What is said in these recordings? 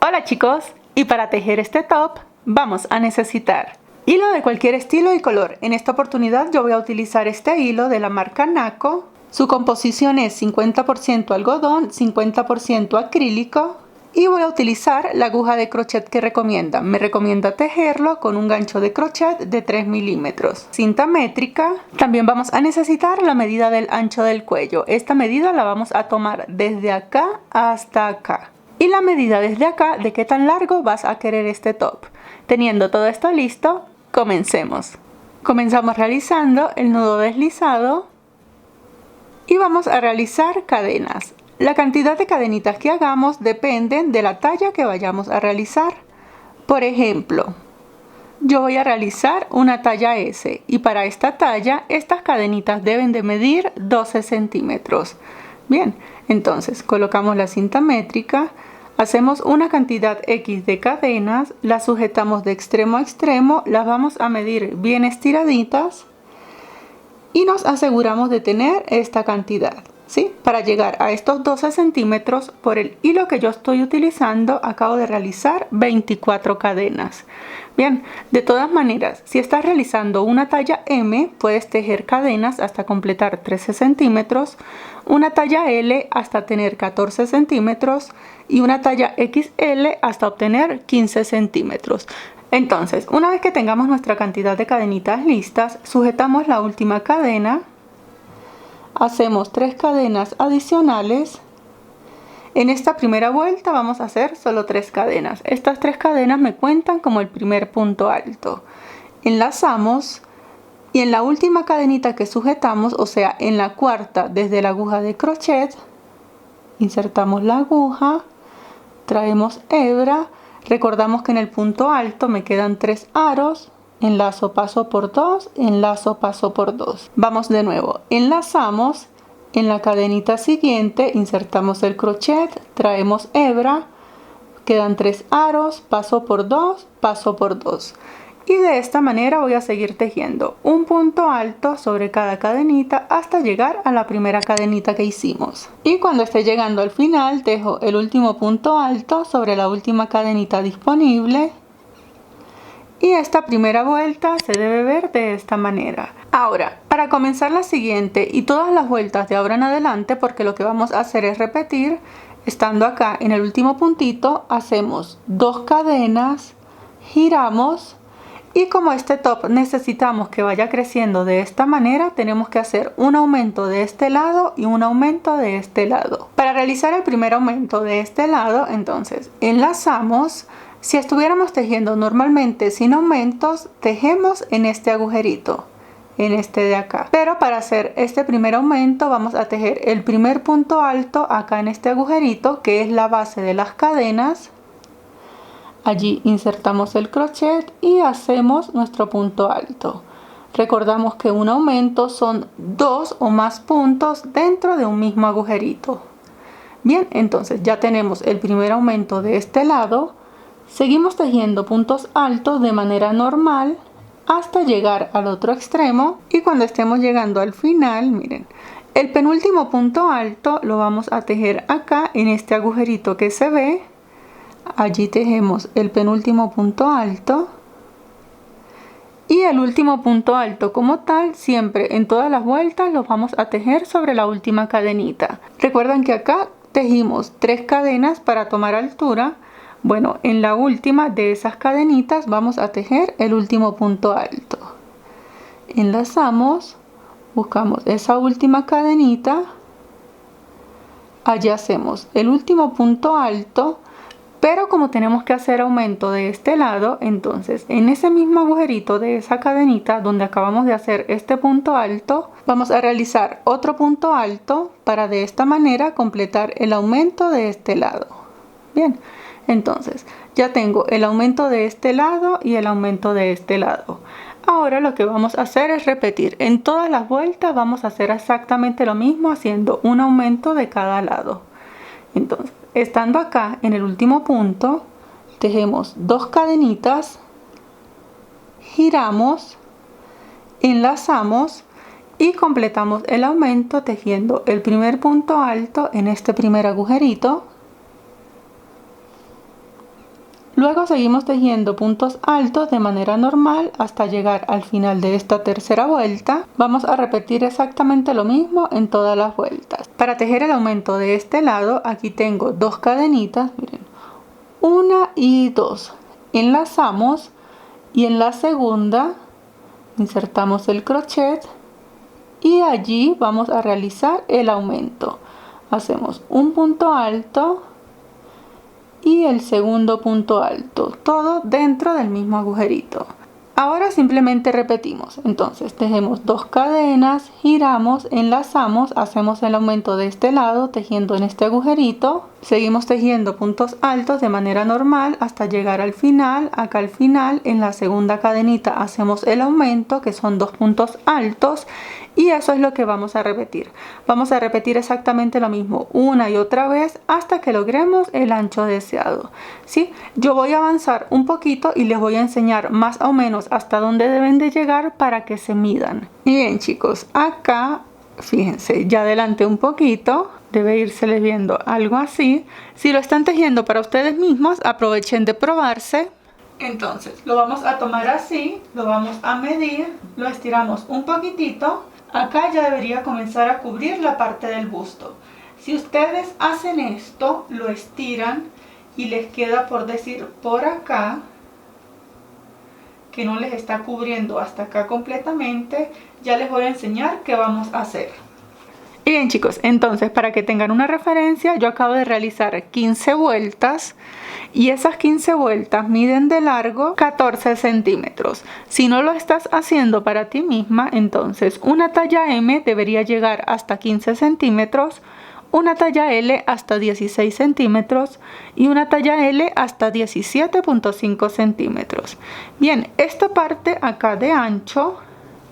Hola chicos, y para tejer este top vamos a necesitar hilo de cualquier estilo y color. En esta oportunidad yo voy a utilizar este hilo de la marca Naco. Su composición es 50% algodón, 50% acrílico. Y voy a utilizar la aguja de crochet que recomiendan. Me recomienda tejerlo con un gancho de crochet de 3 milímetros. Cinta métrica. También vamos a necesitar la medida del ancho del cuello. Esta medida la vamos a tomar desde acá hasta acá. Y la medida desde acá de qué tan largo vas a querer este top. Teniendo todo esto listo, comencemos. Comenzamos realizando el nudo deslizado y vamos a realizar cadenas. La cantidad de cadenitas que hagamos dependen de la talla que vayamos a realizar. Por ejemplo, yo voy a realizar una talla S y para esta talla estas cadenitas deben de medir 12 centímetros. Bien, entonces colocamos la cinta métrica, hacemos una cantidad X de cadenas, las sujetamos de extremo a extremo, las vamos a medir bien estiraditas y nos aseguramos de tener esta cantidad. ¿Sí? Para llegar a estos 12 centímetros, por el hilo que yo estoy utilizando, acabo de realizar 24 cadenas. Bien, de todas maneras, si estás realizando una talla M, puedes tejer cadenas hasta completar 13 centímetros, una talla L hasta tener 14 centímetros y una talla XL hasta obtener 15 centímetros. Entonces, una vez que tengamos nuestra cantidad de cadenitas listas, sujetamos la última cadena. Hacemos 3 cadenas adicionales. En esta primera vuelta vamos a hacer solo 3 cadenas. Estas 3 cadenas me cuentan como el primer punto alto. Enlazamos y en la última cadenita que sujetamos, o sea, en la cuarta desde la aguja de crochet, insertamos la aguja, traemos hebra. Recordamos que en el punto alto me quedan 3 aros. Enlazo, paso por 2, enlazo, paso por 2. Vamos de nuevo, enlazamos, en la cadenita siguiente insertamos el crochet, traemos hebra, quedan 3 aros, paso por 2, paso por 2. Y de esta manera voy a seguir tejiendo un punto alto sobre cada cadenita hasta llegar a la primera cadenita que hicimos. Y cuando esté llegando al final, tejo el último punto alto sobre la última cadenita disponible. Y esta primera vuelta se debe ver de esta manera. Ahora, para comenzar la siguiente y todas las vueltas de ahora en adelante, porque lo que vamos a hacer es repetir, estando acá en el último puntito, hacemos 2 cadenas, giramos y como este top necesitamos que vaya creciendo de esta manera, tenemos que hacer un aumento de este lado y un aumento de este lado. Para realizar el primer aumento de este lado, entonces enlazamos. Si estuviéramos tejiendo normalmente sin aumentos, tejemos en este agujerito, en este de acá. Pero para hacer este primer aumento vamos a tejer el primer punto alto acá en este agujerito, que es la base de las cadenas. Allí insertamos el crochet y hacemos nuestro punto alto. Recordamos que un aumento son 2 o más puntos dentro de un mismo agujerito. Bien, entonces ya tenemos el primer aumento de este lado. Seguimos tejiendo puntos altos de manera normal hasta llegar al otro extremo y cuando estemos llegando al final, miren, el penúltimo punto alto lo vamos a tejer acá en este agujerito que se ve. Allí tejemos el penúltimo punto alto y el último punto alto como tal, siempre en todas las vueltas los vamos a tejer sobre la última cadenita. Recuerden que acá tejimos 3 cadenas para tomar altura. Bueno, en la última de esas cadenitas vamos a tejer el último punto alto. Enlazamos, buscamos esa última cadenita, allí hacemos el último punto alto, pero como tenemos que hacer aumento de este lado, entonces en ese mismo agujerito de esa cadenita donde acabamos de hacer este punto alto, vamos a realizar otro punto alto para de esta manera completar el aumento de este lado. Bien. Entonces, ya tengo el aumento de este lado y el aumento de este lado. Ahora lo que vamos a hacer es repetir. En todas las vueltas vamos a hacer exactamente lo mismo, haciendo un aumento de cada lado. Entonces, estando acá en el último punto, tejemos 2 cadenitas, giramos, enlazamos y completamos el aumento tejiendo el primer punto alto en este primer agujerito. Luego seguimos tejiendo puntos altos de manera normal hasta llegar al final de esta tercera vuelta. Vamos a repetir exactamente lo mismo en todas las vueltas. Para tejer el aumento de este lado, aquí tengo 2 cadenitas, miren, 1 y 2. Enlazamos y en la segunda insertamos el crochet y allí vamos a realizar el aumento. Hacemos un punto alto y el segundo punto alto, todo dentro del mismo agujerito. Ahora simplemente repetimos, entonces tejemos 2 cadenas, giramos, enlazamos, hacemos el aumento de este lado tejiendo en este agujerito, seguimos tejiendo puntos altos de manera normal hasta llegar al final. Acá al final en la segunda cadenita hacemos el aumento, que son 2 puntos altos, y eso es lo que vamos a repetir. Vamos a repetir exactamente lo mismo una y otra vez hasta que logremos el ancho deseado, ¿sí? Yo voy a avanzar un poquito y les voy a enseñar más o menos hasta dónde deben de llegar para que se midan. Y bien, chicos, acá fíjense, ya adelanté un poquito, debe irseles viendo algo así. Si lo están tejiendo para ustedes mismos, aprovechen de probarse. Entonces lo vamos a tomar así, lo vamos a medir, lo estiramos un poquitito. Acá ya debería comenzar a cubrir la parte del busto. Si ustedes hacen esto, lo estiran y les queda, por decir, por acá, que no les está cubriendo hasta acá completamente, ya les voy a enseñar qué vamos a hacer. Y bien, chicos, entonces para que tengan una referencia, yo acabo de realizar 15 vueltas y esas 15 vueltas miden de largo 14 centímetros. Si no lo estás haciendo para ti misma, entonces una talla M debería llegar hasta 15 centímetros, una talla L hasta 16 centímetros y una talla L hasta 17.5 centímetros. Bien, esta parte acá de ancho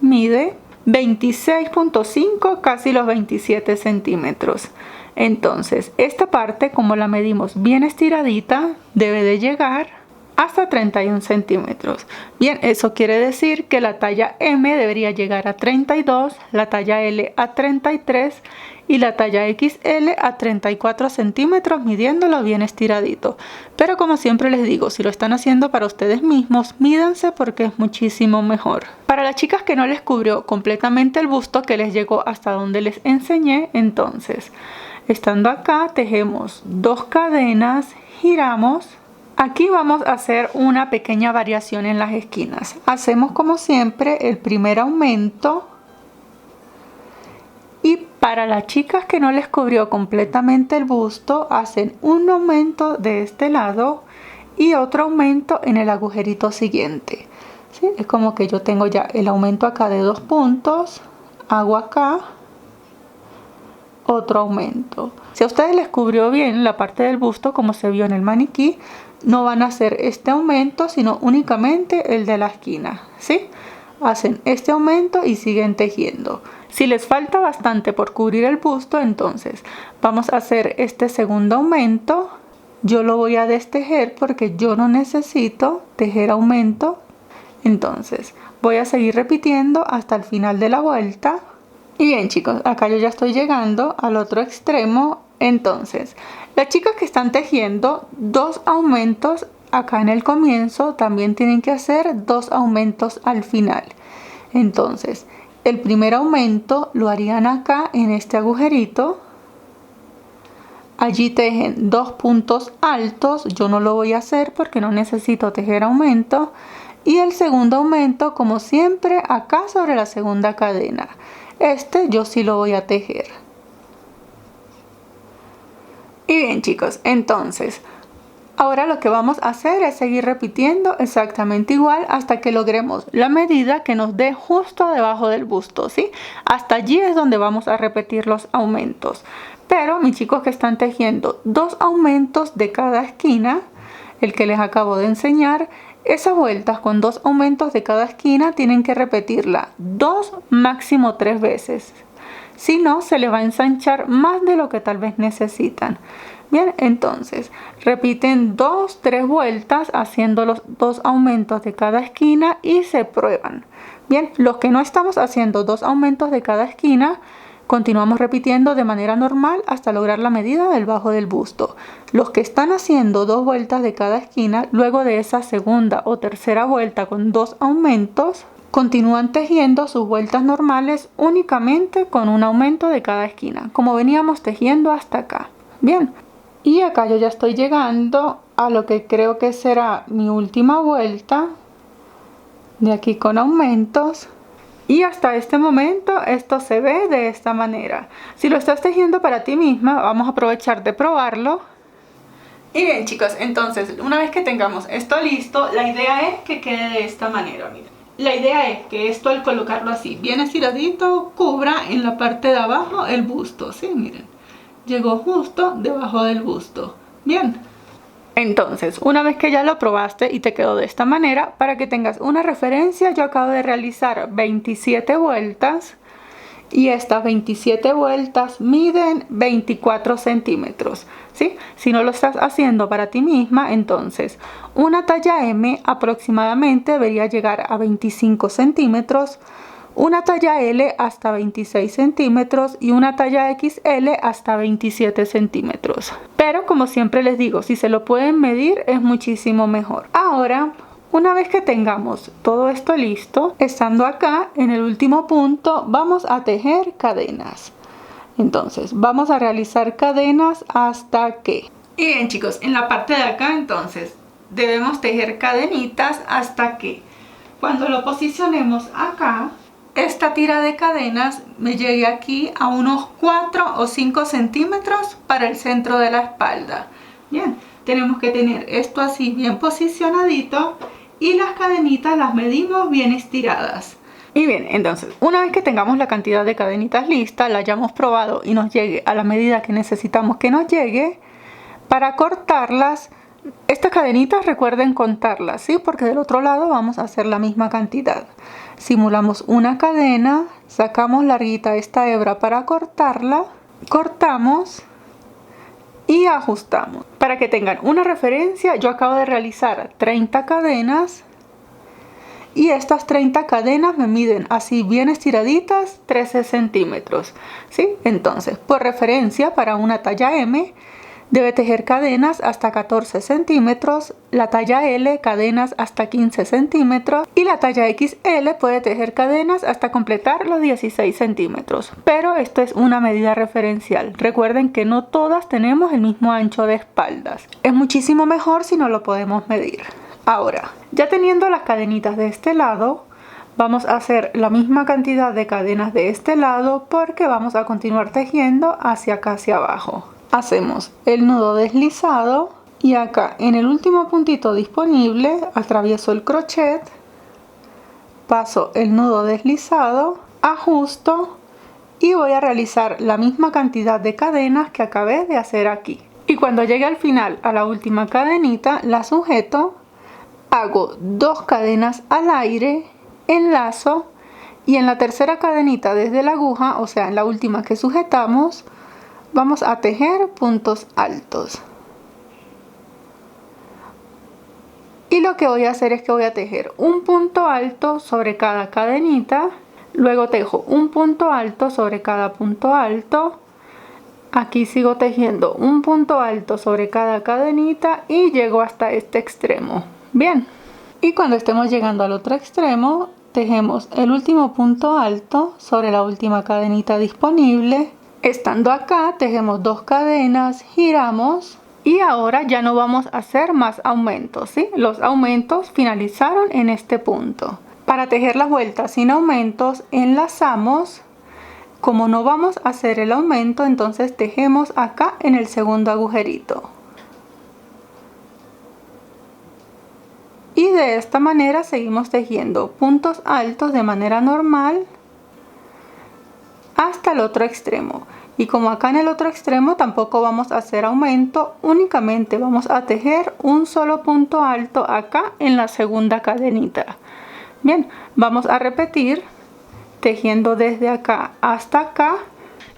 mide 26.5, casi los 27 centímetros. Entonces esta parte, como la medimos bien estiradita, debe de llegar hasta 31 centímetros. Bien, eso quiere decir que la talla M debería llegar a 32, la talla L a 33 y la talla XL a 34 centímetros, midiéndolo bien estiradito. Pero como siempre les digo, si lo están haciendo para ustedes mismos, mídanse porque es muchísimo mejor. Para las chicas que no les cubrió completamente el busto, que les llegó hasta donde les enseñé, entonces estando acá tejemos 2 cadenas, giramos. Aquí vamos a hacer una pequeña variación en las esquinas. Hacemos como siempre el primer aumento. Y para las chicas que no les cubrió completamente el busto, hacen un aumento de este lado y otro aumento en el agujerito siguiente, ¿sí? Es como que yo tengo ya el aumento acá de 2 puntos, hago acá otro aumento. Si a ustedes les cubrió bien la parte del busto como se vio en el maniquí, no van a hacer este aumento, sino únicamente el de la esquina, ¿sí? Hacen este aumento y siguen tejiendo. Si les falta bastante por cubrir el busto, entonces vamos a hacer este segundo aumento. Yo lo voy a destejer porque yo no necesito tejer aumento. Entonces voy a seguir repitiendo hasta el final de la vuelta. Y bien, chicos, acá yo ya estoy llegando al otro extremo. Entonces las chicas que están tejiendo 2 aumentos acá en el comienzo, también tienen que hacer 2 aumentos al final. Entonces el primer aumento lo harían acá en este agujerito. Allí tejen 2 puntos altos. Yo no lo voy a hacer porque no necesito tejer aumento. Y el segundo aumento, como siempre, acá sobre la segunda cadena. Este yo sí lo voy a tejer. Y bien, chicos, entonces ahora lo que vamos a hacer es seguir repitiendo exactamente igual hasta que logremos la medida que nos dé justo debajo del busto, ¿sí? Hasta allí es donde vamos a repetir los aumentos. Pero mis chicos que están tejiendo 2 aumentos de cada esquina, el que les acabo de enseñar, esas vueltas con 2 aumentos de cada esquina tienen que repetirla 2, máximo 3 veces. Si no, se les va a ensanchar más de lo que tal vez necesitan. Bien, entonces repiten 2, 3 vueltas haciendo los 2 aumentos de cada esquina y se prueban. Bien, los que no estamos haciendo 2 aumentos de cada esquina, Continuamos repitiendo de manera normal hasta lograr la medida del bajo del busto. Los que están haciendo 2 vueltas de cada esquina, luego de esa segunda o tercera vuelta con 2 aumentos, continúan tejiendo sus vueltas normales únicamente con un aumento de cada esquina, como veníamos tejiendo hasta acá. Bien, y acá yo ya estoy llegando a lo que creo que será mi última vuelta, de aquí con aumentos. Y hasta este momento esto se ve de esta manera. Si lo estás tejiendo para ti misma, vamos a aprovechar de probarlo. Y bien chicos, entonces una vez que tengamos esto listo, la idea es que quede de esta manera, miren. La idea es que esto, al colocarlo así bien estiradito, cubra en la parte de abajo el busto, ¿sí? Miren, llegó justo debajo del busto. Bien. Entonces, una vez que ya lo probaste y te quedó de esta manera, para que tengas una referencia, yo acabo de realizar 27 vueltas y estas 27 vueltas miden 24 centímetros, ¿sí? Si no lo estás haciendo para ti misma, entonces una talla M aproximadamente debería llegar a 25 centímetros, una talla L hasta 26 centímetros y una talla XL hasta 27 centímetros. Pero como siempre les digo, si se lo pueden medir es muchísimo mejor. Ahora, una vez que tengamos todo esto listo, estando acá en el último punto, vamos a tejer cadenas. Entonces, vamos a realizar cadenas hasta que... Y bien chicos, en la parte de acá entonces debemos tejer cadenitas hasta que cuando lo posicionemos acá, esta tira de cadenas me llegue aquí a unos 4 o 5 centímetros para el centro de la espalda. Bien, tenemos que tener esto así bien posicionadito y las cadenitas las medimos bien estiradas. Y bien, entonces una vez que tengamos la cantidad de cadenitas lista, la hayamos probado y nos llegue a la medida que necesitamos que nos llegue, para cortarlas, estas cadenitas recuerden contarlas, ¿sí? Porque del otro lado vamos a hacer la misma cantidad. Simulamos una cadena, sacamos larguita esta hebra para cortarla, cortamos y ajustamos. Para que tengan una referencia, yo acabo de realizar 30 cadenas y estas 30 cadenas me miden así bien estiraditas 13 centímetros, ¿sí? Entonces, por referencia, para una talla M debe tejer cadenas hasta 14 centímetros, la talla L cadenas hasta 15 centímetros y la talla XL puede tejer cadenas hasta completar los 16 centímetros. Pero esto es una medida referencial. Recuerden que no todas tenemos el mismo ancho de espaldas. Es muchísimo mejor si no lo podemos medir. Ahora, ya teniendo las cadenitas de este lado, vamos a hacer la misma cantidad de cadenas de este lado porque vamos a continuar tejiendo hacia acá, hacia abajo. Hacemos el nudo deslizado y acá en el último puntito disponible atravieso el crochet, paso el nudo deslizado, ajusto y voy a realizar la misma cantidad de cadenas que acabé de hacer aquí. Y cuando llegue al final a la última cadenita, la sujeto, hago 2 cadenas al aire, enlazo y en la tercera cadenita desde la aguja, o sea en la última que sujetamos, vamos a tejer puntos altos. Y lo que voy a hacer es que voy a tejer un punto alto sobre cada cadenita, luego tejo un punto alto sobre cada punto alto, aquí sigo tejiendo un punto alto sobre cada cadenita y llego hasta este extremo. Bien, y cuando estemos llegando al otro extremo, tejemos el último punto alto sobre la última cadenita disponible. Estando acá, tejemos 2 cadenas, giramos y ahora ya no vamos a hacer más aumentos, ¿sí? Los aumentos finalizaron en este punto. Para tejer las vueltas sin aumentos, enlazamos. Como no vamos a hacer el aumento, entonces tejemos acá en el segundo agujerito. Y de esta manera seguimos tejiendo puntos altos de manera normal hasta el otro extremo. Y como acá en el otro extremo tampoco vamos a hacer aumento, únicamente vamos a tejer un solo punto alto acá en la segunda cadenita. Bien, vamos a repetir tejiendo desde acá hasta acá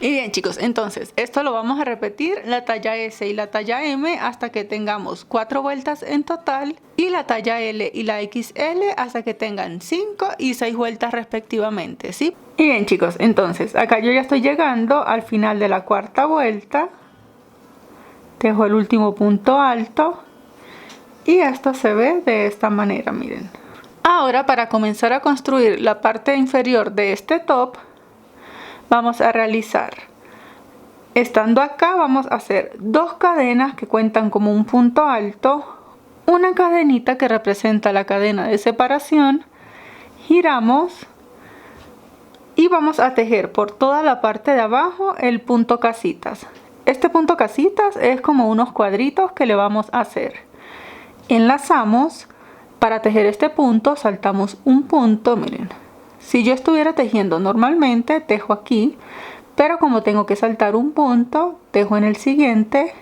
Y bien chicos, entonces esto lo vamos a repetir la talla S y la talla M hasta que tengamos 4 vueltas en total, y la talla L y la XL hasta que tengan 5 y 6 vueltas respectivamente, ¿sí? Y bien chicos, entonces acá yo ya estoy llegando al final de la cuarta vuelta, dejo el último punto alto y esto se ve de esta manera, miren. Ahora, para comenzar a construir la parte inferior de este top, vamos a realizar, estando acá vamos a hacer 2 cadenas que cuentan como un punto alto, una cadenita que representa la cadena de separación, giramos y vamos a tejer por toda la parte de abajo el punto casitas. Este punto casitas es como unos cuadritos que le vamos a hacer. Enlazamos. Para tejer este punto saltamos un punto, miren. Si yo estuviera tejiendo normalmente, tejo aquí, pero como tengo que saltar un punto, tejo en el siguiente.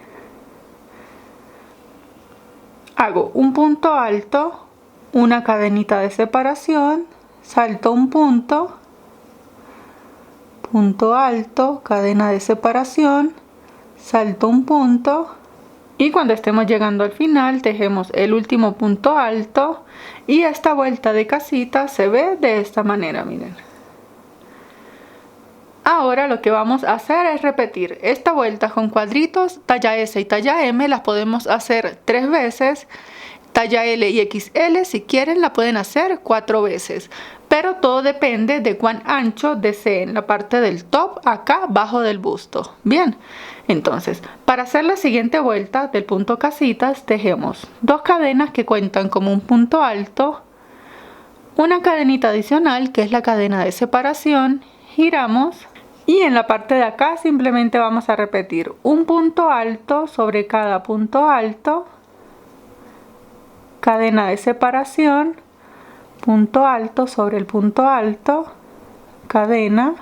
Hago un punto alto, una cadenita de separación, salto un punto, punto alto, cadena de separación, salto un punto. Y cuando estemos llegando al final, tejemos el último punto alto y esta vuelta de casita se ve de esta manera, miren. Ahora lo que vamos a hacer es repetir esta vuelta con cuadritos, talla S y talla M, las podemos hacer 3 veces. Talla L y XL, si quieren, la pueden hacer 4 veces. Pero todo depende de cuán ancho deseen la parte del top acá abajo del busto. Bien, entonces, para hacer la siguiente vuelta del punto casitas, tejemos 2 cadenas que cuentan como un punto alto, una cadenita adicional que es la cadena de separación, giramos y en la parte de acá simplemente vamos a repetir un punto alto sobre cada punto alto, cadena de separación, punto alto sobre el punto alto, cadena,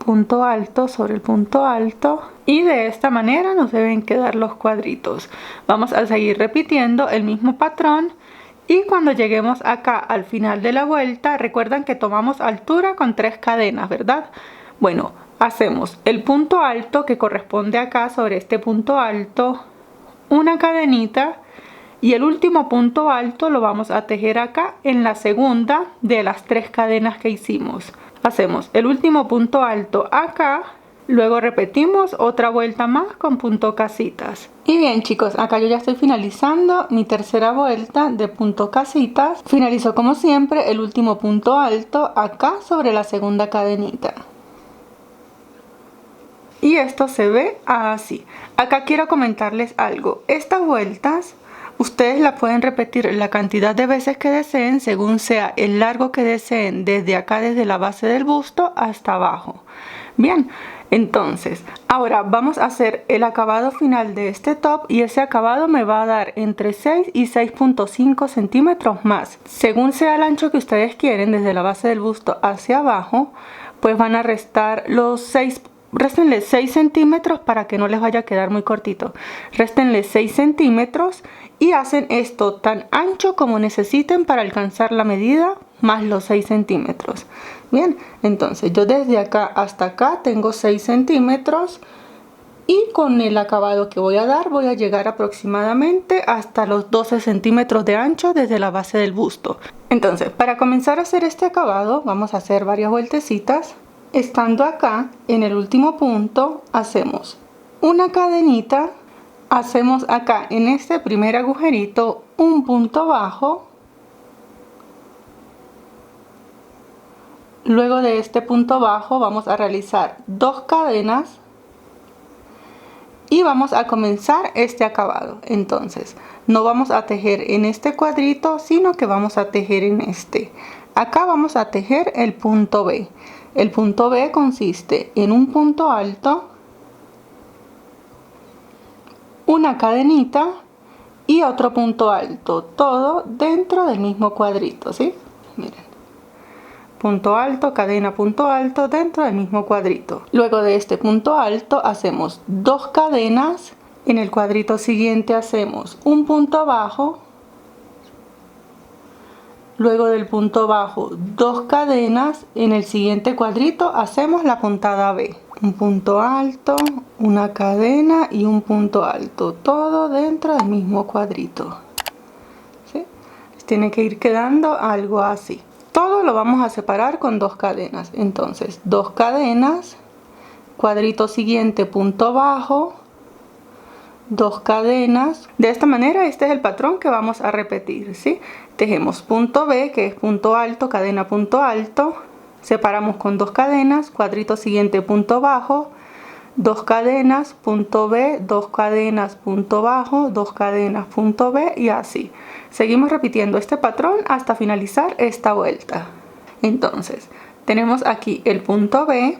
punto alto sobre el punto alto, y de esta manera nos deben quedar los cuadritos. Vamos a seguir repitiendo el mismo patrón y cuando lleguemos acá al final de la vuelta, recuerdan que tomamos altura con 3 cadenas, ¿verdad? Bueno, hacemos el punto alto que corresponde acá sobre este punto alto, una cadenita, y el último punto alto lo vamos a tejer acá en la segunda de las 3 cadenas que hicimos. Hacemos el último punto alto acá, luego repetimos otra vuelta más con punto casitas. Y bien chicos, acá yo ya estoy finalizando mi tercera vuelta de punto casitas. Finalizo como siempre el último punto alto acá sobre la segunda cadenita. Y esto se ve así. Acá quiero comentarles algo. Estas vueltas ustedes la pueden repetir la cantidad de veces que deseen según sea el largo que deseen desde acá, desde la base del busto hasta abajo. Bien, entonces ahora vamos a hacer el acabado final de este top y ese acabado me va a dar entre 6 y 6.5 centímetros más. Según sea el ancho que ustedes quieren desde la base del busto hacia abajo, pues van a restar los 6. Réstenle 6 centímetros para que no les vaya a quedar muy cortito. Réstenle 6 centímetros y hacen esto tan ancho como necesiten para alcanzar la medida más los 6 centímetros. Bien, entonces yo desde acá hasta acá tengo 6 centímetros y con el acabado que voy a dar voy a llegar aproximadamente hasta los 12 centímetros de ancho desde la base del busto. Entonces, para comenzar a hacer este acabado vamos a hacer varias vueltecitas. Estando acá en el último punto, hacemos una cadenita, hacemos acá en este primer agujerito un punto bajo, luego de este punto bajo vamos a realizar 2 cadenas y vamos a comenzar este acabado. Entonces no vamos a tejer en este cuadrito, sino que vamos a tejer en este. Acá vamos a tejer el punto B. El punto B consiste en un punto alto, una cadenita y otro punto alto, todo dentro del mismo cuadrito, ¿sí? Miren, punto alto, cadena, punto alto dentro del mismo cuadrito. Luego de este punto alto hacemos 2 cadenas, en el cuadrito siguiente hacemos un punto bajo, luego del punto bajo 2 cadenas, en el siguiente cuadrito hacemos la puntada B. un punto alto, una cadena y un punto alto, todo dentro del mismo cuadrito, ¿sí? Tiene que ir quedando algo así. Todo lo vamos a separar con 2 cadenas. Entonces 2 cadenas, cuadrito siguiente, punto bajo, 2 cadenas. De esta manera este es el patrón que vamos a repetir, ¿sí? Tejemos punto B, que es punto alto, cadena, punto alto, separamos con 2 cadenas, cuadrito siguiente, punto bajo, 2 cadenas, punto B, 2 cadenas, punto bajo, 2 cadenas, punto B, y así. Seguimos repitiendo este patrón hasta finalizar esta vuelta. Entonces, tenemos aquí el punto B,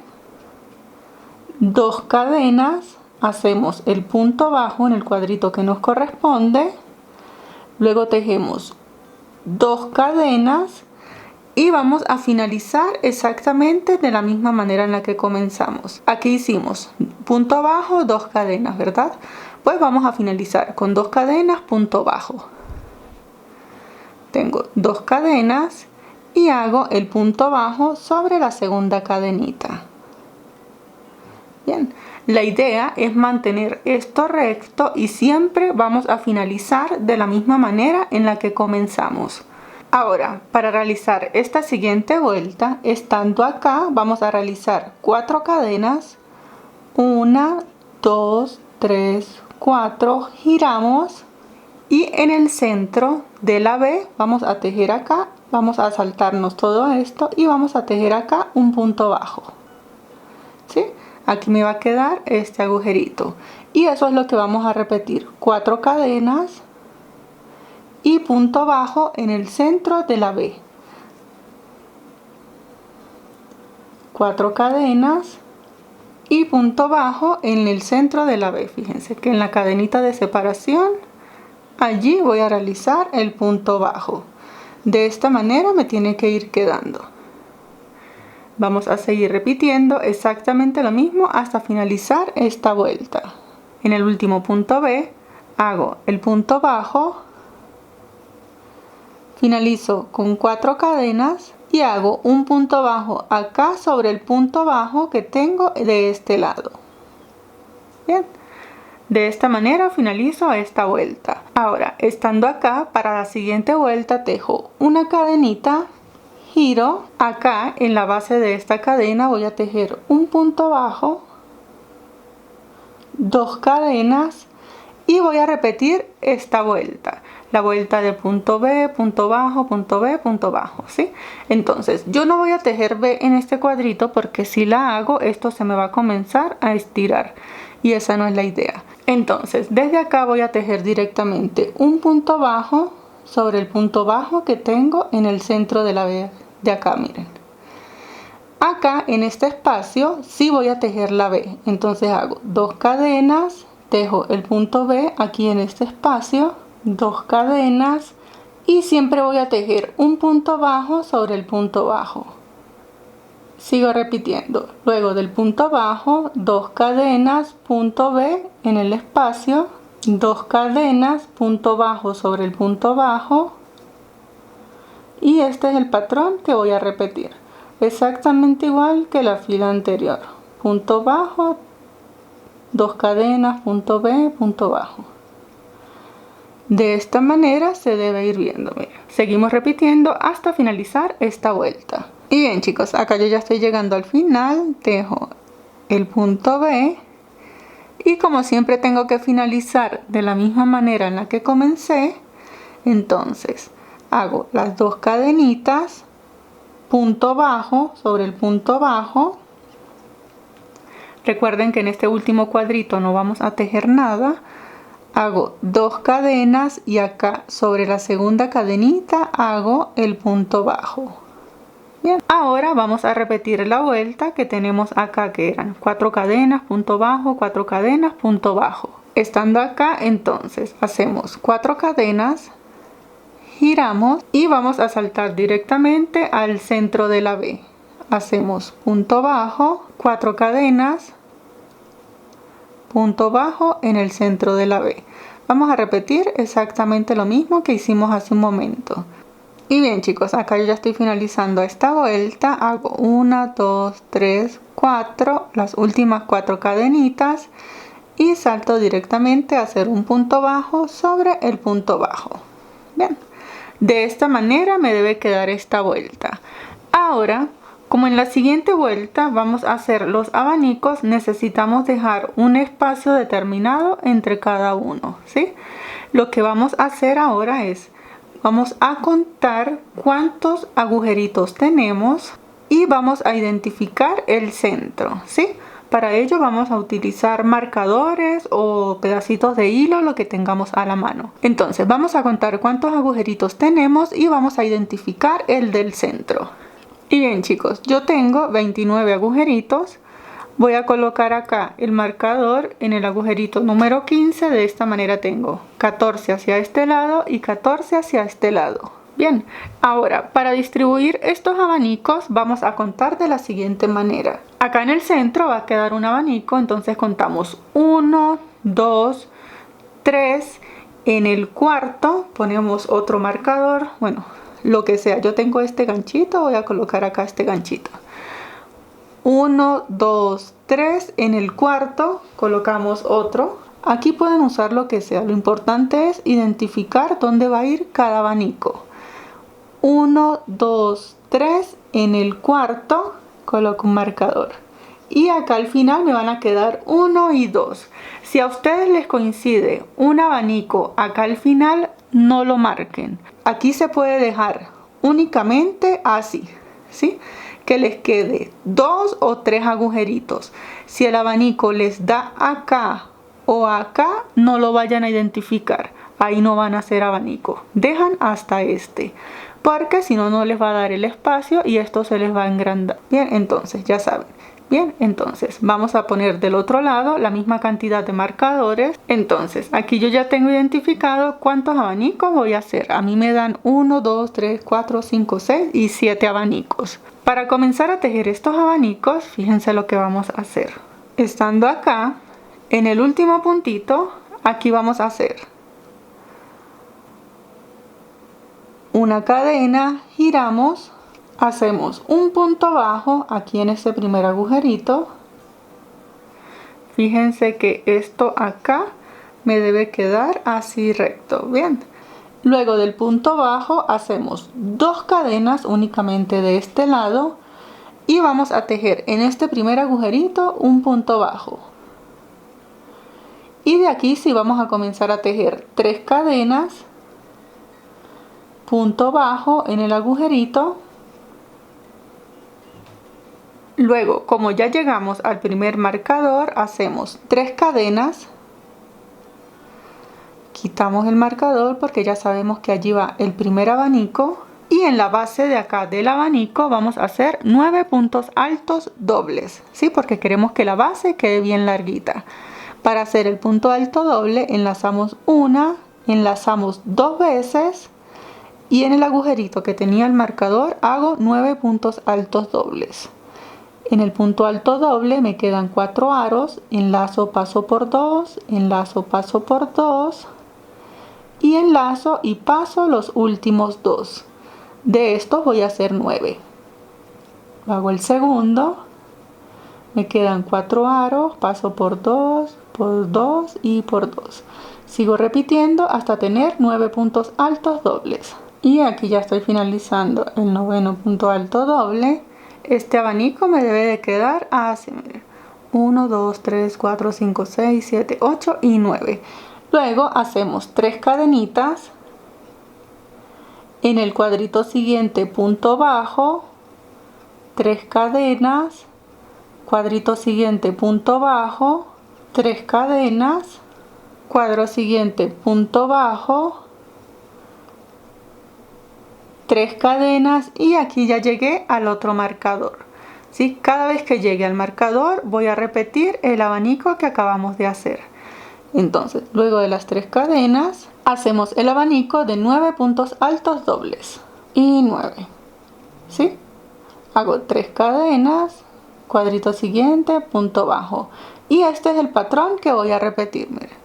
2 cadenas, hacemos el punto bajo en el cuadrito que nos corresponde, luego tejemos 2 cadenas y vamos a finalizar exactamente de la misma manera en la que comenzamos. Aquí hicimos punto bajo, 2 cadenas, ¿verdad? Pues vamos a finalizar con 2 cadenas, punto bajo. Tengo 2 cadenas y hago el punto bajo sobre la segunda cadenita. Bien, la idea es mantener esto recto y siempre vamos a finalizar de la misma manera en la que comenzamos. Ahora, para realizar esta siguiente vuelta, estando acá, vamos a realizar 4 cadenas, 1, 2, 3, 4, giramos y en el centro de la B vamos a tejer acá, vamos a saltarnos todo esto y vamos a tejer acá un punto bajo, ¿sí? Aquí me va a quedar este agujerito y eso es lo que vamos a repetir, 4 cadenas y punto bajo en el centro de la B, 4 cadenas y punto bajo en el centro de la B. Fíjense que en la cadenita de separación allí voy a realizar el punto bajo. De esta manera me tiene que ir quedando. Vamos a seguir repitiendo exactamente lo mismo hasta finalizar esta vuelta. En el último punto B hago el punto bajo, finalizo con 4 cadenas y hago un punto bajo acá sobre el punto bajo que tengo de este lado. Bien, de esta manera finalizo esta vuelta. Ahora, estando acá, para la siguiente vuelta tejo una cadenita, giro, acá en la base de esta cadena voy a tejer un punto bajo, 2 cadenas y voy a repetir esta vuelta, la vuelta de punto B, punto bajo, punto B, punto bajo, ¿sí? Entonces yo no voy a tejer B en este cuadrito porque si la hago esto se me va a comenzar a estirar y esa no es la idea. Entonces desde acá voy a tejer directamente un punto bajo sobre el punto bajo que tengo en el centro de la B de acá, miren. Acá en este espacio sí voy a tejer la B, entonces hago 2 cadenas, tejo el punto B aquí en este espacio, 2 cadenas y siempre voy a tejer un punto bajo sobre el punto bajo. Sigo repitiendo, luego del punto bajo, 2 cadenas, punto B en el espacio, 2 cadenas, punto bajo sobre el punto bajo y este es el patrón que voy a repetir, exactamente igual que la fila anterior, punto bajo, 2 cadenas, punto B, punto bajo. De esta manera se debe ir viendo, mira. Seguimos repitiendo hasta finalizar esta vuelta. Y bien chicos, acá yo ya estoy llegando al final, tejo el punto B y como siempre tengo que finalizar de la misma manera en la que comencé, entonces hago las 2 cadenitas, punto bajo sobre el punto bajo. Recuerden que en este último cuadrito no vamos a tejer nada. Hago 2 cadenas y acá sobre la segunda cadenita hago el punto bajo. Bien, ahora vamos a repetir la vuelta que tenemos acá, que eran 4 cadenas, punto bajo, 4 cadenas, punto bajo. Estando acá, entonces hacemos 4 cadenas, giramos y vamos a saltar directamente al centro de la B. Hacemos punto bajo, 4 cadenas, punto bajo en el centro de la B. Vamos a repetir exactamente lo mismo que hicimos hace un momento. Y bien chicos, acá yo ya estoy finalizando esta vuelta. Hago 1, 2, 3, 4, las últimas 4 cadenitas y salto directamente a hacer un punto bajo sobre el punto bajo. Bien, de esta manera me debe quedar esta vuelta. Ahora, como en la siguiente vuelta vamos a hacer los abanicos, necesitamos dejar un espacio determinado entre cada uno, ¿sí? Lo que vamos a hacer ahora es, vamos a contar cuántos agujeritos tenemos y vamos a identificar el centro, ¿sí? Para ello vamos a utilizar marcadores o pedacitos de hilo, lo que tengamos a la mano. Entonces vamos a contar cuántos agujeritos tenemos y vamos a identificar el del centro. Y bien chicos, yo tengo 29 agujeritos. Voy a colocar acá el marcador en el agujerito número 15. De esta manera tengo 14 hacia este lado y 14 hacia este lado. Bien, ahora para distribuir estos abanicos vamos a contar de la siguiente manera. Acá en el centro va a quedar un abanico, entonces contamos 1, 2, 3. En el cuarto ponemos otro marcador, bueno, lo que sea. Yo tengo este ganchito, voy a colocar acá este ganchito. 1, 2, 3. En el cuarto colocamos otro. Aquí pueden usar lo que sea. Lo importante es identificar dónde va a ir cada abanico. 1, 2, 3. En el cuarto coloco un marcador. Y acá al final me van a quedar 1 y 2. Si a ustedes les coincide un abanico acá al final, no lo marquen. Aquí se puede dejar únicamente así, ¿sí? Que les quede 2 o 3 agujeritos. Si el abanico les da acá o acá, no lo vayan a identificar. Ahí no van a hacer abanico. Dejan hasta este, porque si no, no les va a dar el espacio y esto se les va a engrandar. Bien, entonces ya saben. Bien, entonces vamos a poner del otro lado la misma cantidad de marcadores. Entonces aquí yo ya tengo identificado cuántos abanicos voy a hacer. A mí me dan 1, 2, 3, 4, 5, 6 y 7 abanicos. Para comenzar a tejer estos abanicos, fíjense lo que vamos a hacer. Estando acá, en el último puntito, aquí vamos a hacer una cadena, giramos. Hacemos un punto bajo aquí en este primer agujerito. Fíjense que esto acá me debe quedar así recto. Bien. Luego del punto bajo hacemos 2 cadenas únicamente de este lado. Y vamos a tejer en este primer agujerito un punto bajo. Y de aquí sí vamos a comenzar a tejer 3 cadenas. Punto bajo en el agujerito. Luego, como ya llegamos al primer marcador, hacemos 3 cadenas. Quitamos el marcador porque ya sabemos que allí va el primer abanico. Y en la base de acá del abanico vamos a hacer 9 puntos altos dobles, ¿sí? Porque queremos que la base quede bien larguita. Para hacer el punto alto doble, enlazamos una, enlazamos 2 veces. Y en el agujerito que tenía el marcador, hago 9 puntos altos dobles. En el punto alto doble me quedan 4 aros, enlazo, paso por 2, enlazo, paso por 2 y enlazo y paso los últimos 2. De estos voy a hacer 9. Hago el segundo, me quedan 4 aros, paso por 2 y por 2. Sigo repitiendo hasta tener 9 puntos altos dobles. Y aquí ya estoy finalizando el 9º punto alto doble. Este abanico me debe de quedar así, miren. 1, 2, 3, 4, 5, 6, 7, 8 y 9. Luego hacemos 3 cadenitas. En el cuadrito siguiente punto bajo, 3 cadenas. Cuadrito siguiente punto bajo, 3 cadenas. Cuadro siguiente punto bajo, 3 cadenas y aquí ya llegué al otro marcador, ¿sí? Cada vez que llegue al marcador voy a repetir el abanico que acabamos de hacer. Entonces, luego de las 3 cadenas, hacemos el abanico de 9 puntos altos dobles y 9, ¿sí? Hago 3 cadenas, cuadrito siguiente, punto bajo. Y este es el patrón que voy a repetir, miren.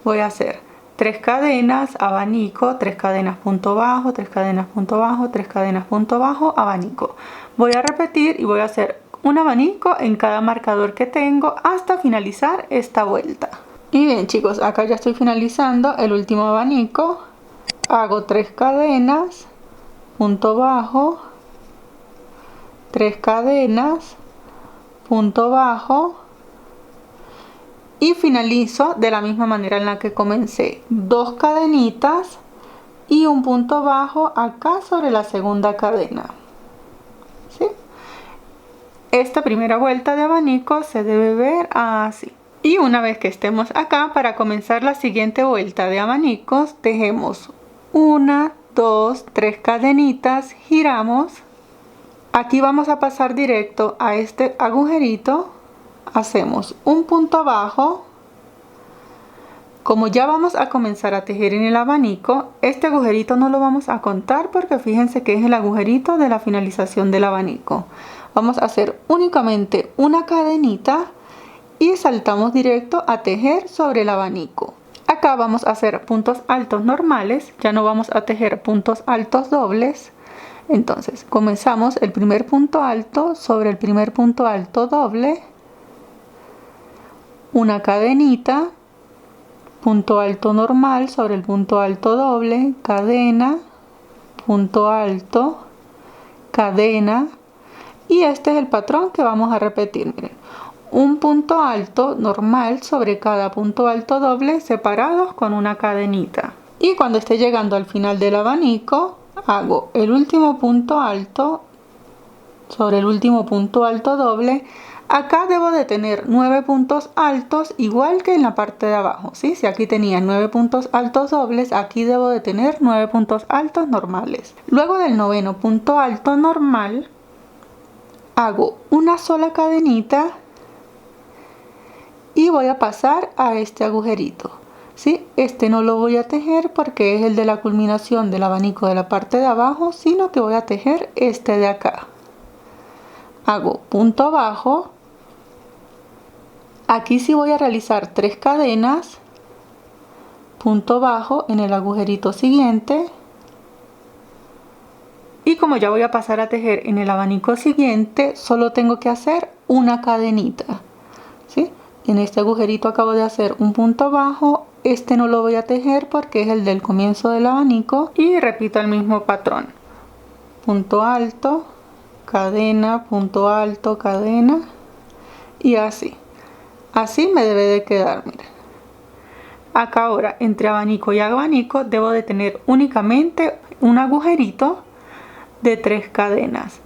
Voy a hacer 3 cadenas, abanico, 3 cadenas, punto bajo, 3 cadenas, punto bajo, 3 cadenas, punto bajo, abanico. Voy a repetir y voy a hacer un abanico en cada marcador que tengo hasta finalizar esta vuelta. Y bien chicos, acá ya estoy finalizando el último abanico. Hago 3 cadenas, punto bajo, 3 cadenas, punto bajo, y finalizo de la misma manera en la que comencé, 2 cadenitas y un punto bajo acá sobre la segunda cadena, ¿sí? Esta primera vuelta de abanico se debe ver así. Y una vez que estemos acá, para comenzar la siguiente vuelta de abanicos, tejemos 1, 2, 3 cadenitas, giramos. Aquí vamos a pasar directo a este agujerito, hacemos un punto bajo. Como ya vamos a comenzar a tejer en el abanico, este agujerito no lo vamos a contar porque fíjense que es el agujerito de la finalización del abanico. Vamos a hacer únicamente una cadenita y saltamos directo a tejer sobre el abanico. Acá vamos a hacer puntos altos normales, ya no vamos a tejer puntos altos dobles. Entonces comenzamos el primer punto alto sobre el primer punto alto doble, una cadenita, punto alto normal sobre el punto alto doble, cadena, punto alto, cadena, y este es el patrón que vamos a repetir. Miren, un punto alto normal sobre cada punto alto doble separados con una cadenita. Y cuando esté llegando al final del abanico, hago el último punto alto sobre el último punto alto doble. Acá debo de tener 9 puntos altos igual que en la parte de abajo, ¿sí? Si aquí tenía 9 puntos altos dobles, aquí debo de tener 9 puntos altos normales. Luego del noveno punto alto normal, hago una sola cadenita y voy a pasar a este agujerito, ¿sí? Este no lo voy a tejer porque es el de la culminación del abanico de la parte de abajo, sino que voy a tejer este de acá. Hago punto bajo. Aquí sí voy a realizar 3 cadenas, punto bajo en el agujerito siguiente. Y como ya voy a pasar a tejer en el abanico siguiente, solo tengo que hacer una cadenita, ¿sí? En este agujerito acabo de hacer un punto bajo. Este no lo voy a tejer porque es el del comienzo del abanico. Y repito el mismo patrón. Punto alto, cadena, punto alto, cadena. Y así. Así me debe de quedar, miren. Acá ahora, entre abanico y abanico, debo de tener únicamente un agujerito de 3 cadenas.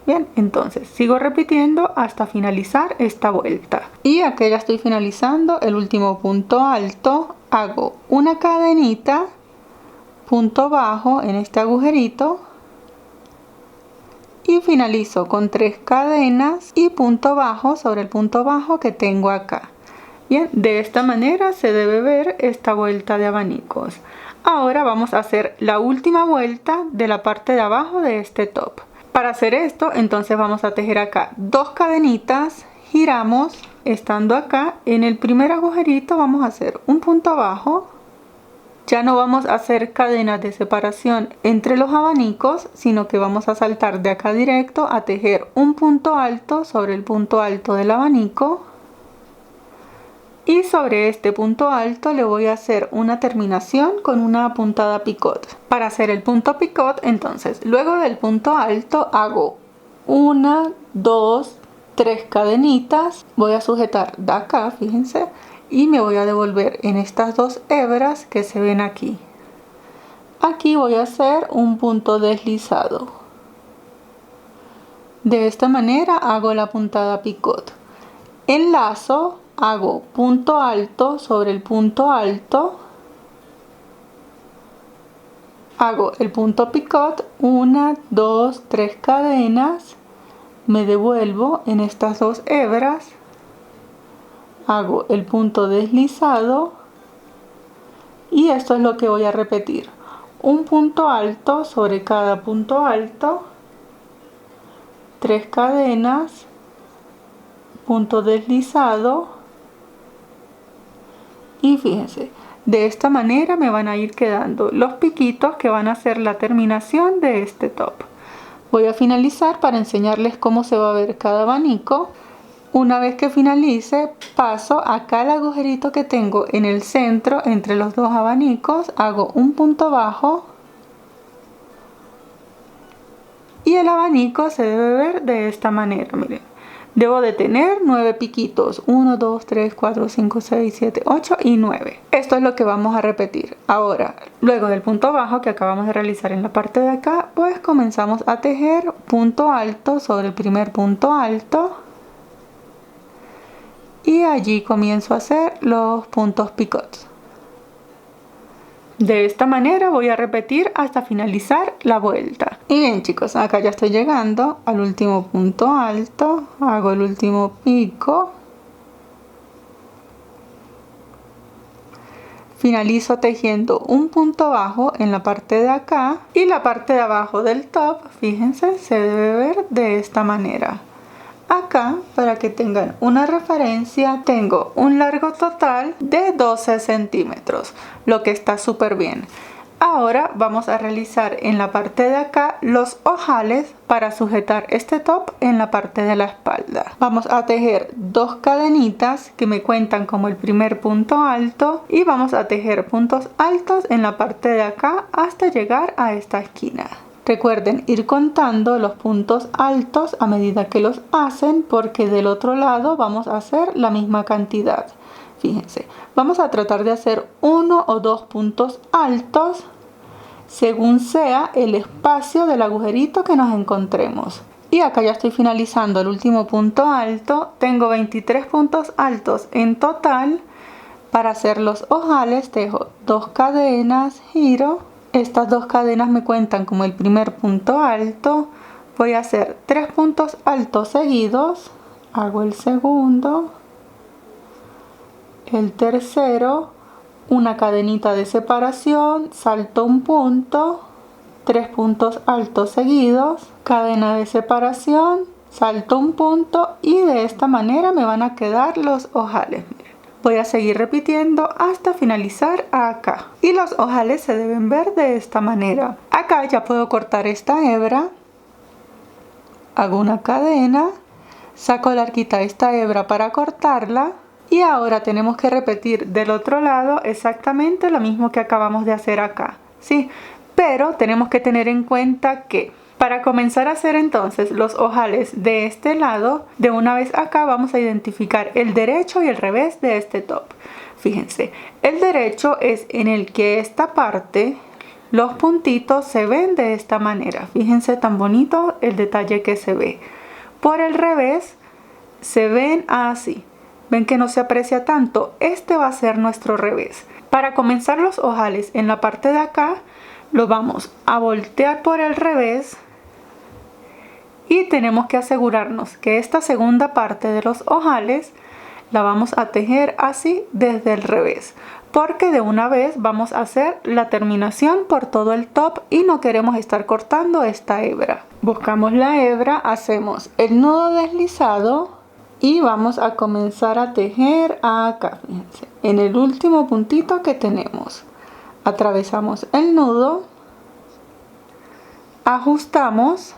Bien, entonces sigo repitiendo hasta finalizar esta vuelta. Y aquí ya estoy finalizando el último punto alto. Hago una cadenita, punto bajo en este agujerito. Y finalizo con 3 cadenas y punto bajo sobre el punto bajo que tengo acá. Bien, de esta manera se debe ver esta vuelta de abanicos. Ahora vamos a hacer la última vuelta de la parte de abajo de este top. Para hacer esto, entonces vamos a tejer acá 2 cadenitas, giramos, estando acá en el primer agujerito vamos a hacer un punto bajo. Ya no vamos a hacer cadenas de separación entre los abanicos, sino que vamos a saltar de acá directo a tejer un punto alto sobre el punto alto del abanico. Y sobre este punto alto le voy a hacer una terminación con una puntada picot. Para hacer el punto picot, entonces, luego del punto alto hago 1, 2, 3 cadenitas. Voy a sujetar de acá, fíjense. Y me voy a devolver en estas 2 hebras que se ven aquí. Aquí voy a hacer un punto deslizado. De esta manera hago la puntada picot. Enlazo, hago punto alto sobre el punto alto. Hago el punto picot, 1, 2, 3 cadenas. Me devuelvo en estas 2 hebras. Hago el punto deslizado y esto es lo que voy a repetir: un punto alto sobre cada punto alto, 3 cadenas, punto deslizado. Y fíjense, De esta manera me van a ir quedando los piquitos que van a ser la terminación de este top. Voy a finalizar para enseñarles cómo se va a ver cada abanico. Una vez que finalice, paso acá al agujerito que tengo en el centro entre los dos abanicos, hago un punto bajo y el abanico se debe ver de esta manera, miren. Debo de tener 9 piquitos, 1, 2, 3, 4, 5, 6, 7, 8 y 9. Esto es lo que vamos a repetir. Ahora, luego del punto bajo que acabamos de realizar en la parte de acá, pues comenzamos a tejer punto alto sobre el primer punto alto. Y allí comienzo a hacer los puntos picots. De esta manera voy a repetir hasta finalizar la vuelta. Y bien chicos, acá ya estoy llegando al último punto alto, hago el último pico, finalizo tejiendo un punto bajo en la parte de acá y la parte de abajo del top, fíjense, se debe ver de esta manera. Acá, para que tengan una referencia, tengo un largo total de 12 centímetros, lo que está súper bien. Ahora vamos a realizar en la parte de acá los ojales para sujetar este top en la parte de la espalda. Vamos a tejer 2 cadenitas que me cuentan como el primer punto alto y vamos a tejer puntos altos en la parte de acá hasta llegar a esta esquina. Recuerden ir contando los puntos altos a medida que los hacen, porque del otro lado vamos a hacer la misma cantidad. Fíjense, vamos a tratar de hacer 1 o 2 puntos altos según sea el espacio del agujerito que nos encontremos. Y acá ya estoy finalizando el último punto alto. Tengo 23 puntos altos en total. Para hacer los ojales tejo 2 cadenas, giro. Estas 2 cadenas me cuentan como el primer punto alto. Voy a hacer 3 puntos altos seguidos, hago el segundo, el tercero, una cadenita de separación, salto un punto, 3 puntos altos seguidos, cadena de separación, salto un punto y de esta manera me van a quedar los ojales. Voy a seguir repitiendo hasta finalizar acá. Y los ojales se deben ver de esta manera. Acá ya puedo cortar esta hebra. Hago una cadena. Saco larguita esta hebra para cortarla. Y ahora tenemos que repetir del otro lado exactamente lo mismo que acabamos de hacer acá. ¿Sí? Pero tenemos que tener en cuenta que para comenzar a hacer entonces los ojales de este lado, de una vez acá vamos a identificar el derecho y el revés de este top. Fíjense, el derecho es en el que esta parte, los puntitos se ven de esta manera. Fíjense tan bonito el detalle que se ve. Por el revés se ven así. Ven que no se aprecia tanto. Este va a ser nuestro revés. Para comenzar los ojales en la parte de acá, lo vamos a voltear por el revés. Y tenemos que asegurarnos que esta segunda parte de los ojales la vamos a tejer así desde el revés, porque de una vez vamos a hacer la terminación por todo el top y no queremos estar cortando esta hebra. Buscamos la hebra, hacemos el nudo deslizado y vamos a comenzar a tejer acá, fíjense, en el último puntito que tenemos. Atravesamos el nudo, ajustamos,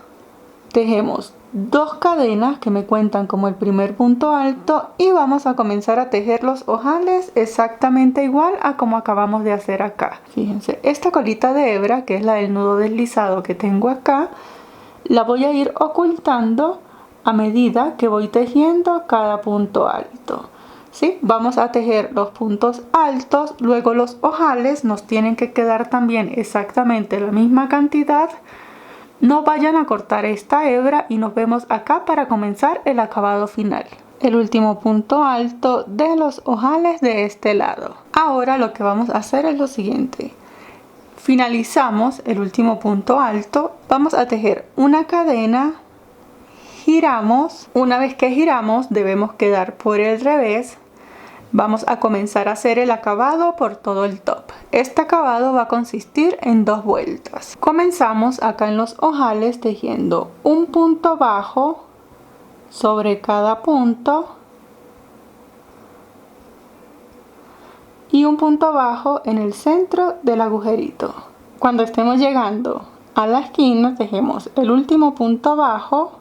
tejemos 2 cadenas que me cuentan como el primer punto alto y vamos a comenzar a tejer los ojales exactamente igual a como acabamos de hacer acá. Fíjense, esta colita de hebra, que es la del nudo deslizado que tengo acá, la voy a ir ocultando a medida que voy tejiendo cada punto alto. ¿Sí? Vamos a tejer los puntos altos, luego los ojales nos tienen que quedar también exactamente la misma cantidad. No vayan a cortar esta hebra y nos vemos acá para comenzar el acabado final. El último punto alto de los ojales de este lado. Ahora lo que vamos a hacer es lo siguiente. Finalizamos el último punto alto. Vamos a tejer una cadena. Giramos. Una vez que giramos debemos quedar por el revés. Vamos a comenzar a hacer el acabado por todo el top. Este acabado va a consistir en 2 vueltas. Comenzamos acá en los ojales tejiendo un punto bajo sobre cada punto y y un punto bajo en el centro del agujerito. Cuando estemos llegando a la esquina, tejemos el último punto bajo.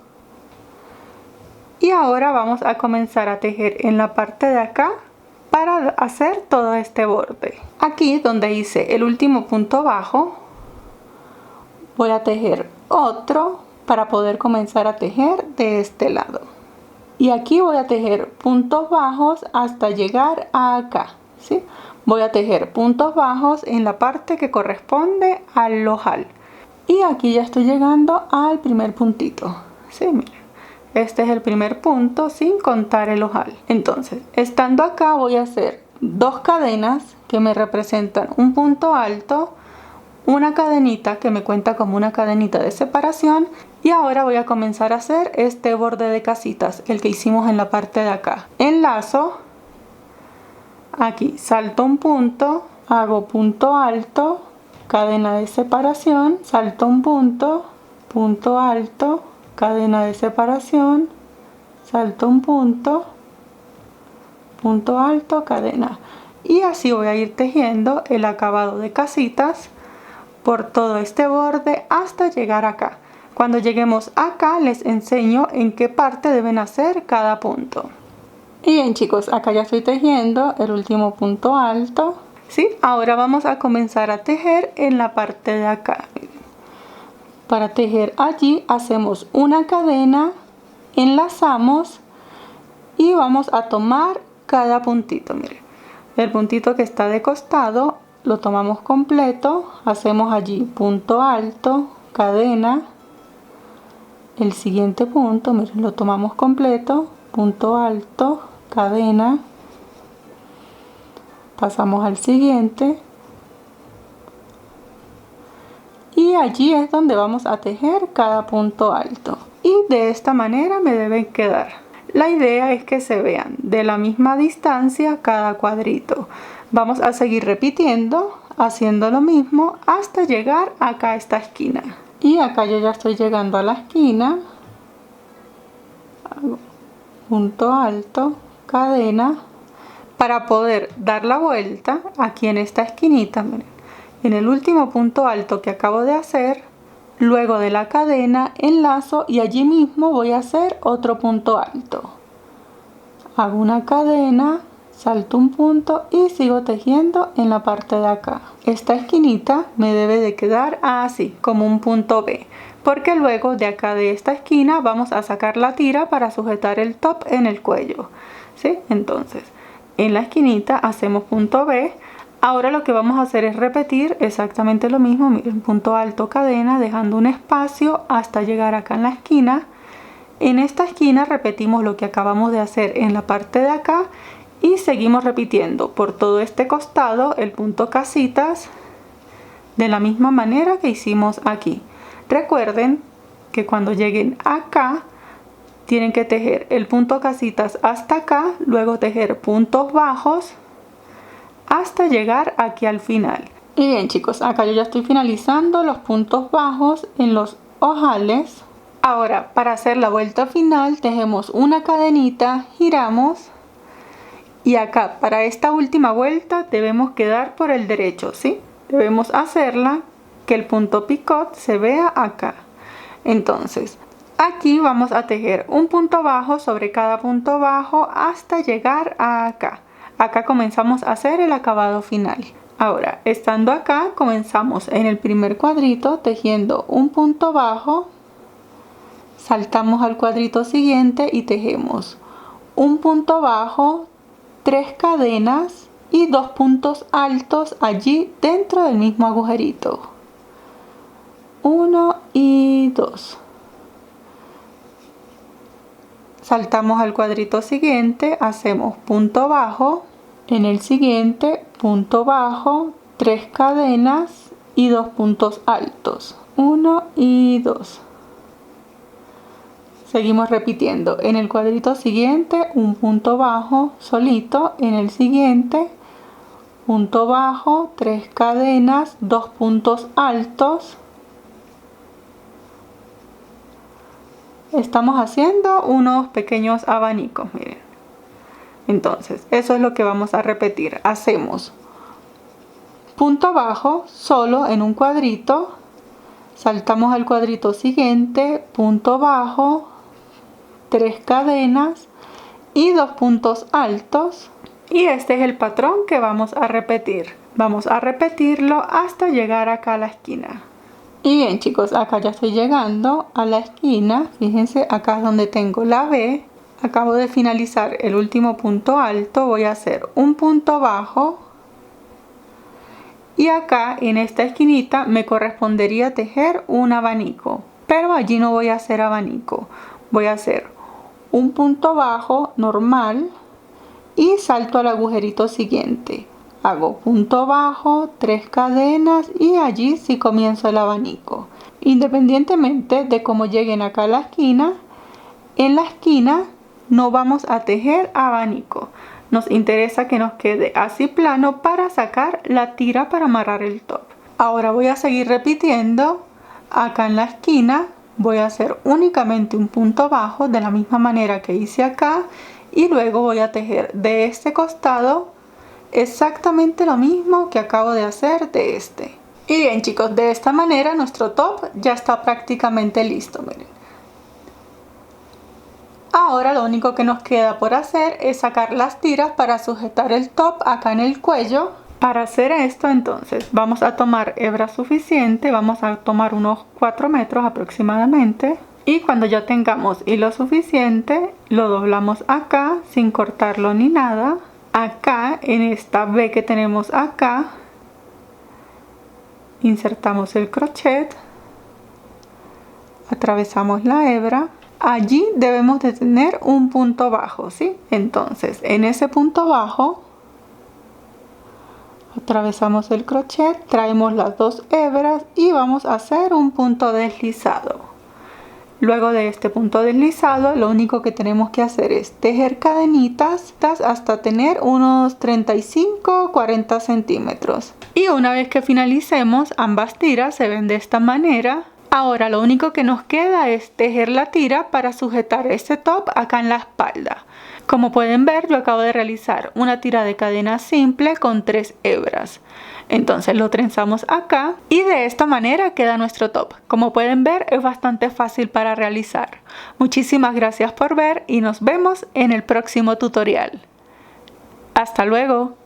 Y ahora vamos a comenzar a tejer en la parte de acá para hacer todo este borde. Aquí donde hice el último punto bajo, voy a tejer otro para poder comenzar a tejer de este lado. Y aquí voy a tejer puntos bajos hasta llegar a acá, ¿sí? Voy a tejer puntos bajos en la parte que corresponde al ojal. Y aquí ya estoy llegando al primer puntito, ¿sí? Miren. Este es el primer punto sin contar el ojal. Entonces, estando acá voy a hacer 2 cadenas que me representan un punto alto, una cadenita que me cuenta como una cadenita de separación, y ahora voy a comenzar a hacer este borde de casitas, el que hicimos en la parte de acá. Enlazo, aquí salto un punto, hago punto alto, cadena de separación, salto un punto, punto alto, cadena de separación, salto un punto, punto alto, cadena, y así voy a ir tejiendo el acabado de casitas por todo este borde hasta llegar acá. Cuando lleguemos acá les enseño en qué parte deben hacer cada punto. Y bien chicos, acá ya estoy tejiendo el último punto alto, ¿sí? Ahora vamos a comenzar a tejer en la parte de acá. Para tejer allí hacemos una cadena, enlazamos y vamos a tomar cada puntito. Miren, el puntito que está de costado lo tomamos completo, hacemos allí punto alto, cadena, el siguiente punto, miren, lo tomamos completo, punto alto, cadena, pasamos al siguiente. Y allí es donde vamos a tejer cada punto alto. Y de esta manera me deben quedar. La idea es que se vean de la misma distancia cada cuadrito. Vamos a seguir repitiendo, haciendo lo mismo hasta llegar acá a esta esquina. Y acá yo ya estoy llegando a la esquina. Hago punto alto, cadena. Para poder dar la vuelta aquí en esta esquinita, miren. En el último punto alto que acabo de hacer, luego de la cadena, enlazo y allí mismo voy a hacer otro punto alto. Hago una cadena, salto un punto y sigo tejiendo en la parte de acá. Esta esquinita me debe de quedar así, como un punto B, porque luego de acá de esta esquina vamos a sacar la tira para sujetar el top en el cuello, ¿sí? Entonces, en la esquinita hacemos punto B. Ahora lo que vamos a hacer es repetir exactamente lo mismo, miren, punto alto, cadena, dejando un espacio hasta llegar acá en la esquina. En esta esquina repetimos lo que acabamos de hacer en la parte de acá y seguimos repitiendo por todo este costado el punto casitas de la misma manera que hicimos aquí. Recuerden que cuando lleguen acá tienen que tejer el punto casitas hasta acá, luego tejer puntos bajos hasta llegar aquí al final. Y bien chicos, acá yo ya estoy finalizando los puntos bajos en los ojales. Ahora para hacer la vuelta final tejemos una cadenita, giramos y acá para esta última vuelta debemos quedar por el derecho, ¿sí? Debemos hacerla que el punto picot se vea acá. Entonces aquí vamos a tejer un punto bajo sobre cada punto bajo hasta llegar a acá. Acá comenzamos a hacer el acabado final. Ahora, estando acá, comenzamos en el primer cuadrito tejiendo un punto bajo, saltamos al cuadrito siguiente y tejemos un punto bajo, 3 cadenas y 2 puntos altos allí dentro del mismo agujerito. 1 y 2. Saltamos al cuadrito siguiente, hacemos punto bajo, en el siguiente punto bajo, 3 cadenas y 2 puntos altos, 1 y 2. Seguimos repitiendo, en el cuadrito siguiente un punto bajo solito, en el siguiente punto bajo, 3 cadenas, 2 puntos altos. Estamos haciendo unos pequeños abanicos, miren. Entonces, eso es lo que vamos a repetir. Hacemos punto bajo solo en un cuadrito, saltamos al cuadrito siguiente, punto bajo, 3 cadenas y 2 puntos altos, y este es el patrón que vamos a repetir. Vamos a repetirlo hasta llegar acá a la esquina. Y bien chicos, acá ya estoy llegando a la esquina. Fíjense, acá es donde tengo la B. Acabo de finalizar el último punto alto. Voy a hacer un punto bajo. Y acá en esta esquinita me correspondería tejer un abanico. Pero allí no voy a hacer abanico. Voy a hacer un punto bajo normal y salto al agujerito siguiente. Hago punto bajo, 3 cadenas y allí sí comienzo el abanico. Independientemente de cómo lleguen acá a la esquina, en la esquina no vamos a tejer abanico. Nos interesa que nos quede así plano para sacar la tira para amarrar el top. Ahora voy a seguir repitiendo. Acá en la esquina voy a hacer únicamente un punto bajo de la misma manera que hice acá y luego voy a tejer de este costado exactamente lo mismo que acabo de hacer de este. Y bien chicos, de esta manera nuestro top ya está prácticamente listo, miren. Ahora lo único que nos queda por hacer es sacar las tiras para sujetar el top acá en el cuello. Para hacer esto entonces vamos a tomar hebra suficiente, vamos a tomar unos 4 metros aproximadamente. Y cuando ya tengamos hilo suficiente, lo doblamos acá sin cortarlo ni nada. Acá en esta B que tenemos acá, insertamos el crochet, atravesamos la hebra. Allí debemos de tener un punto bajo, ¿sí? Entonces en ese punto bajo atravesamos el crochet, traemos las 2 hebras y vamos a hacer un punto deslizado. Luego de este punto deslizado, lo único que tenemos que hacer es tejer cadenitas hasta tener unos 35-40 centímetros. Y una vez que finalicemos, ambas tiras se ven de esta manera. Ahora lo único que nos queda es tejer la tira para sujetar este top acá en la espalda. Como pueden ver, yo acabo de realizar una tira de cadena simple con 3 hebras. Entonces lo trenzamos acá y de esta manera queda nuestro top. Como pueden ver, es bastante fácil para realizar. Muchísimas gracias por ver y nos vemos en el próximo tutorial. Hasta luego.